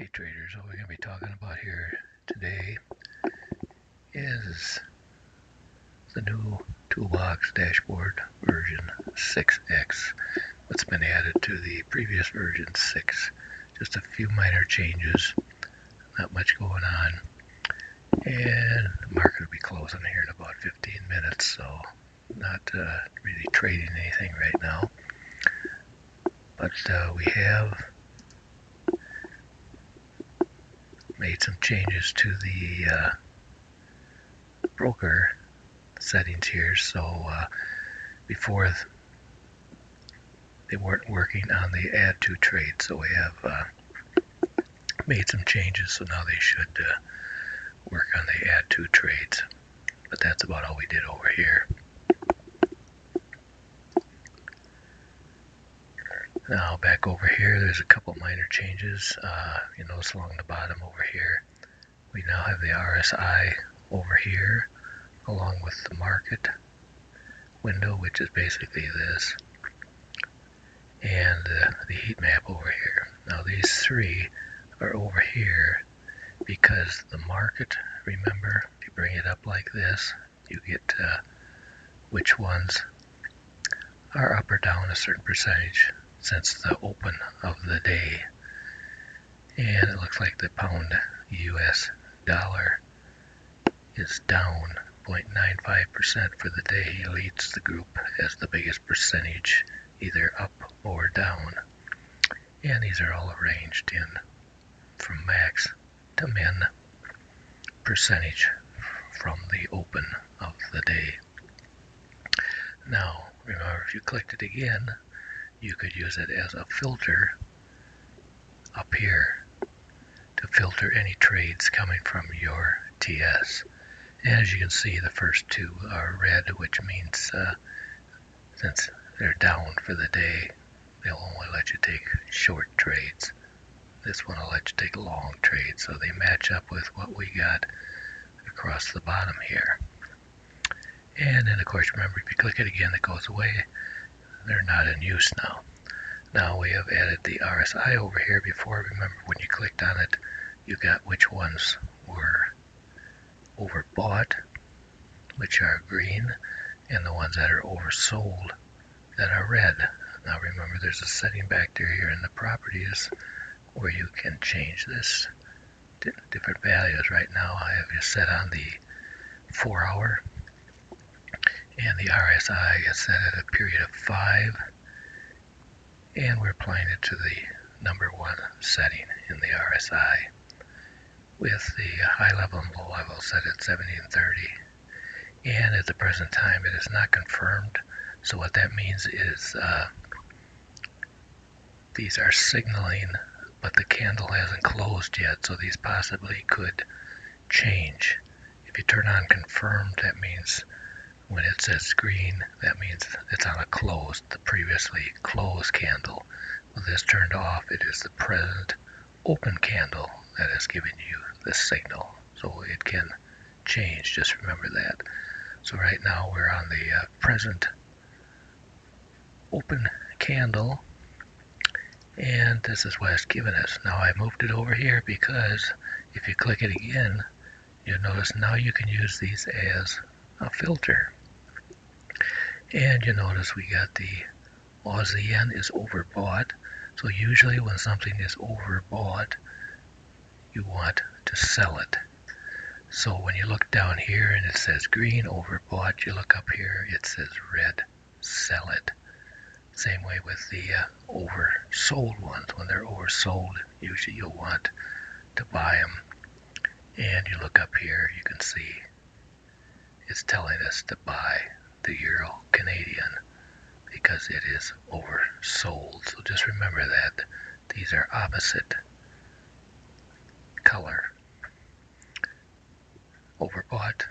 Hey traders, what we're going to be talking about here today is the new toolbox dashboard version 6x. What's been added to the previous version 6. Just a few minor changes, not much going on. And the market will be closing here in about 15 minutes, so not really trading anything right now. But we have made some changes to the broker settings here. So before they weren't working on the add to trade, so we have made some changes, so now they should work on the add to trades. But that's about all we did over here. Now back over here, there's a couple minor changes. You notice along the bottom over here, we now have the RSI over here along with the market window, which is basically this, and the heat map over here. Now these three are over here because the market, remember, if you bring it up like this, you get which ones are up or down a certain percentage since the open of the day. And it looks like the pound US dollar is down 0.95% for the day. He leads the group as the biggest percentage, either up or down. And these are all arranged in from max to min percentage from the open of the day. Now, remember, if you clicked it again, you could use it as a filter up here to filter any trades coming from your TS. And as you can see, the first two are red, which means since they're down for the day, they'll only let you take short trades. This one will let you take long trades, so they match up with what we got across the bottom here. And then of course, remember, if you click it again, it goes away. They're not in use now. Now we have added the RSI over here. Before, remember, when you clicked on it, you got which ones were overbought, which are green, and the ones that are oversold, that are red. Now remember, there's a setting back there here in the properties where you can change this to different values. Right now I have it set on the 4 hour, and the RSI is set at a period of 5, and we're applying it to the number 1 setting in the RSI, with the high level and low level set at 70 and 30. And at the present time, it is not confirmed. So what that means is these are signaling, but the candle hasn't closed yet, so these possibly could change. If you turn on confirmed, that means when it says green, that means it's on a closed, the previously closed candle. With this turned off, it is the present open candle that is giving you the signal. So it can change, just remember that. So right now we're on the present open candle, and this is what it's giving us. Now I moved it over here because if you click it again, you'll notice now you can use these as a filter. And you notice we got the Aussie yen is overbought. So usually when something is overbought, you want to sell it. So when you look down here and it says green overbought, you look up here, it says red, sell it. Same way with the oversold ones. When they're oversold, usually you'll want to buy them. And you look up here, you can see it's telling us to buy the Euro Canadian because it is oversold. So just remember that these are opposite color. Overbought,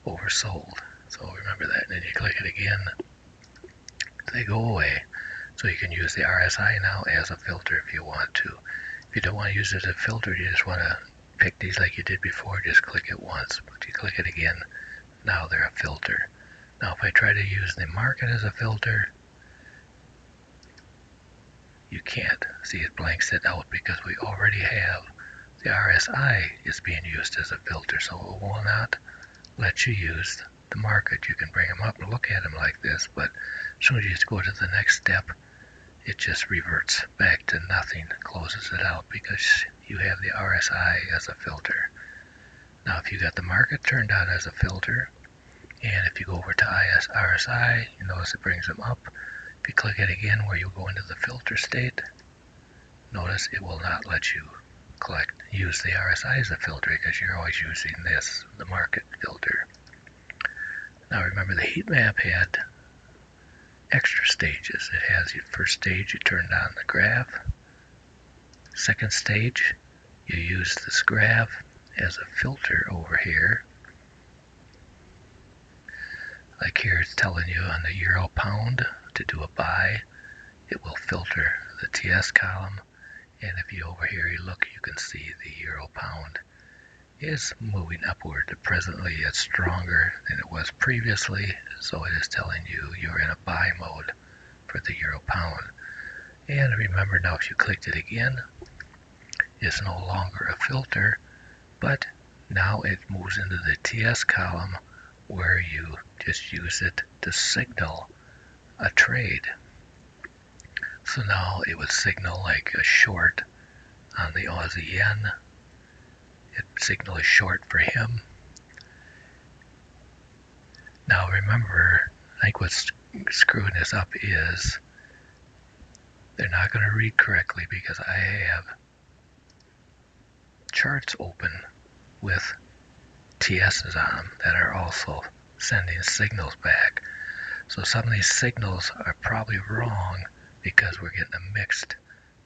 oversold. So remember that. And then you click it again, they go away. So you can use the RSI now as a filter if you want to. If you don't want to use it as a filter, you just want to pick these like you did before, just click it once. But you click it again, now they're a filter. Now if I try to use the market as a filter, you can't. See, it blanks it out because we already have the RSI is being used as a filter, so it will not let you use the market. You can bring them up and look at them like this, but as soon as you go to the next step, it just reverts back to nothing, closes it out because you have the RSI as a filter. Now if you got the market turned on as a filter, and if you go over to RSI, you notice it brings them up. If you click it again where you go into the filter state, notice it will not let you use the RSI as a filter because you're always using this, the market filter. Now remember, the heat map had extra stages. It has your first stage, you turned on the graph. Second stage, you use this graph as a filter over here. Like here it's telling you on the euro pound to do a buy, it will filter the TS column. And if you over here you look, you can see the euro pound is moving upward. Presently it's stronger than it was previously, so it is telling you you're in a buy mode for the euro pound. And remember, now if you clicked it again, it's no longer a filter, but now it moves into the TS column where you just use it to signal a trade. So now it would signal like a short on the Aussie yen. It signal a short for him. Now remember, I think what's screwing this up is they're not going to read correctly because I have charts open with TS's on them that are also sending signals back. So some of these signals are probably wrong because we're getting a mixed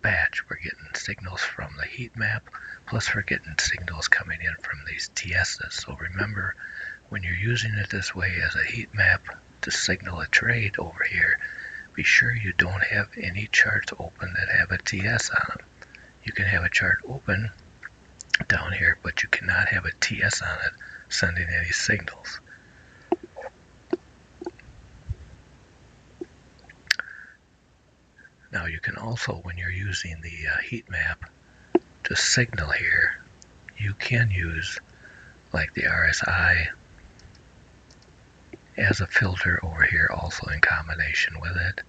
batch. We're getting signals from the heat map, plus we're getting signals coming in from these TS's. So remember, when you're using it this way as a heat map to signal a trade over here, be sure you don't have any charts open that have a TS on them. You can have a chart open down here, but you cannot have a TS on it sending any signals. Now you can also, when you're using the heat map to signal here, you can use like the RSI as a filter over here also in combination with it.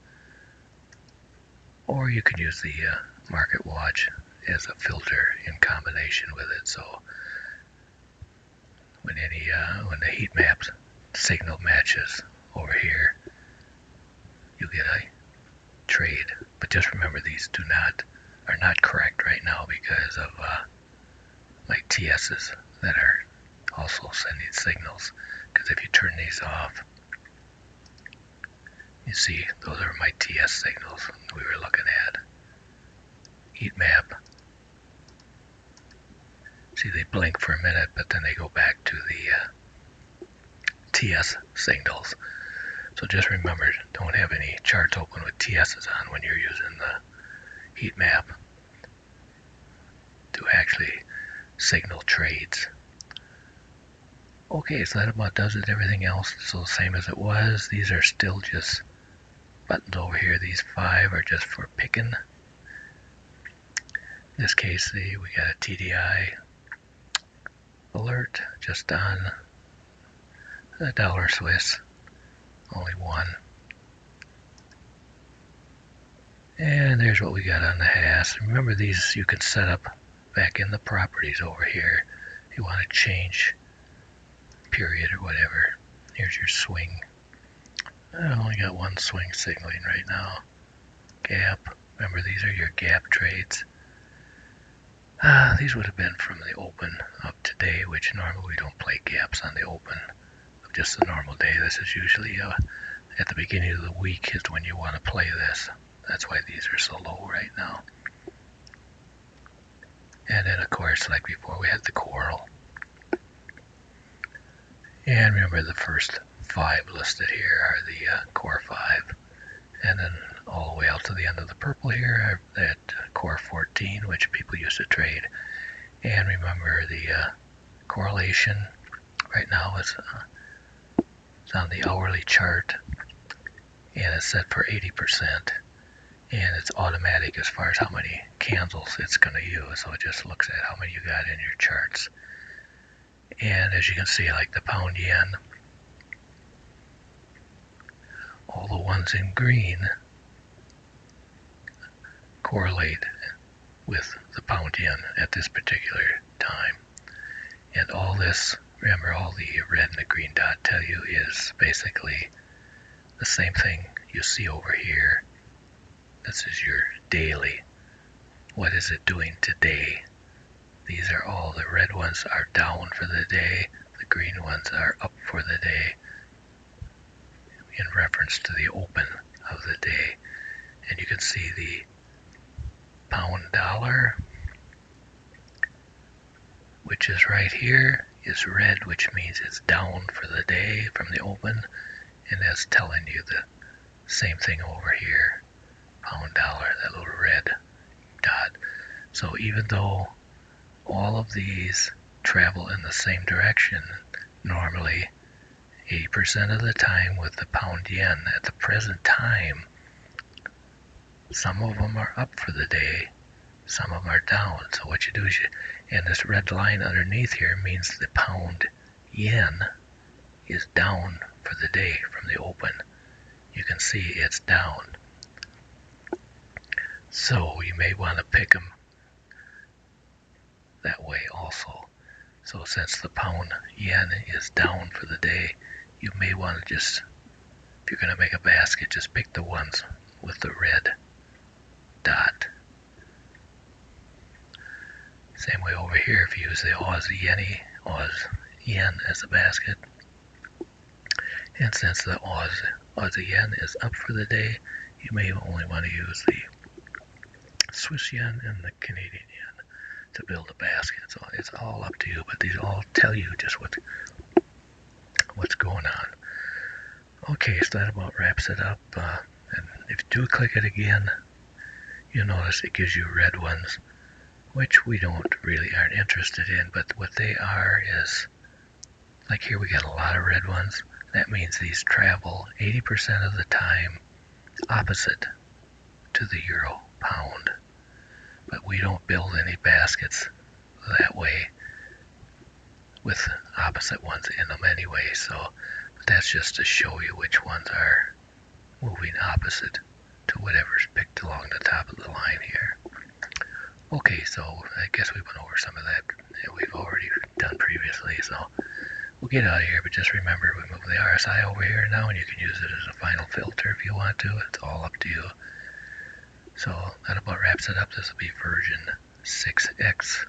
Or you can use the market watch as a filter in combination with it. So when when the heat map signal matches over here, you get a trade. But just remember, these are not correct right now because of my TS's that are also sending signals. Because if you turn these off, you see those are my TS signals we were looking at. Heat map. See, they blink for a minute, but then they go back to the TS signals. So just remember, don't have any charts open with TS's on when you're using the heat map to actually signal trades. Okay, so that about does it. Everything else is the same as it was. These are still just buttons over here. These 5 are just for picking. In this case, we got a TDI alert just on the dollar Swiss. Only one. And there's what we got on the HAS. Remember, these you can set up back in the properties over here. If you want to change period or whatever. Here's your swing. I only got one swing signaling right now. Gap. Remember, these are your gap trades. These would have been from the open of today, which normally we don't play gaps on the open of just a normal day. This is usually at the beginning of the week is when you want to play this. That's why these are so low right now. And then, of course, like before, we had the coral. And remember, the first 5 listed here are the core 5. And then all the way out to the end of the purple here, that core 14, which people used to trade. And remember, the correlation right now is it's on the hourly chart, and it's set for 80%. and it's automatic as far as how many candles it's going to use. So it just looks at how many you got in your charts. And as you can see, like the pound yen, all the ones in green correlate with the pound yen at this particular time. And all this, remember, all the red and the green dot tell you is basically the same thing you see over here. This is your daily. What is it doing today? These are all, the red ones are down for the day, the green ones are up for the day in reference to the open of the day. And you can see the pound dollar, which is right here, is red, which means it's down for the day from the open, and that's telling you the same thing over here. Pound dollar, that little red dot. So even though all of these travel in the same direction, normally 80% of the time with the pound yen at the present time, some of them are up for the day, some of them are down. So what you do is and this red line underneath here means the pound yen is down for the day from the open. You can see it's down. So you may want to pick them that way also. So since the pound yen is down for the day, you may want to just, if you're going to make a basket, just pick the ones with the red dot. Same way over here, if you use the Aussie yen as a basket. And since the Aussie yen is up for the day, you may only want to use the Swiss yen and the Canadian yen to build a basket. So it's all up to you, but these all tell you just what's going on. Okay, so that about wraps it up. And if you do click it again, you'll notice it gives you red ones, which we aren't interested in, but what they are is, like here we got a lot of red ones. That means these travel 80% of the time opposite to the euro pound. But we don't build any baskets that way with opposite ones in them anyway, so that's just to show you which ones are moving opposite to whatever's picked along the top of the line here. Okay, so I guess we went over some of that we've already done previously, so we'll get out of here, but just remember we move the RSI over here now, and you can use it as a final filter if you want to. It's all up to you. So that about wraps it up. This will be version 6x.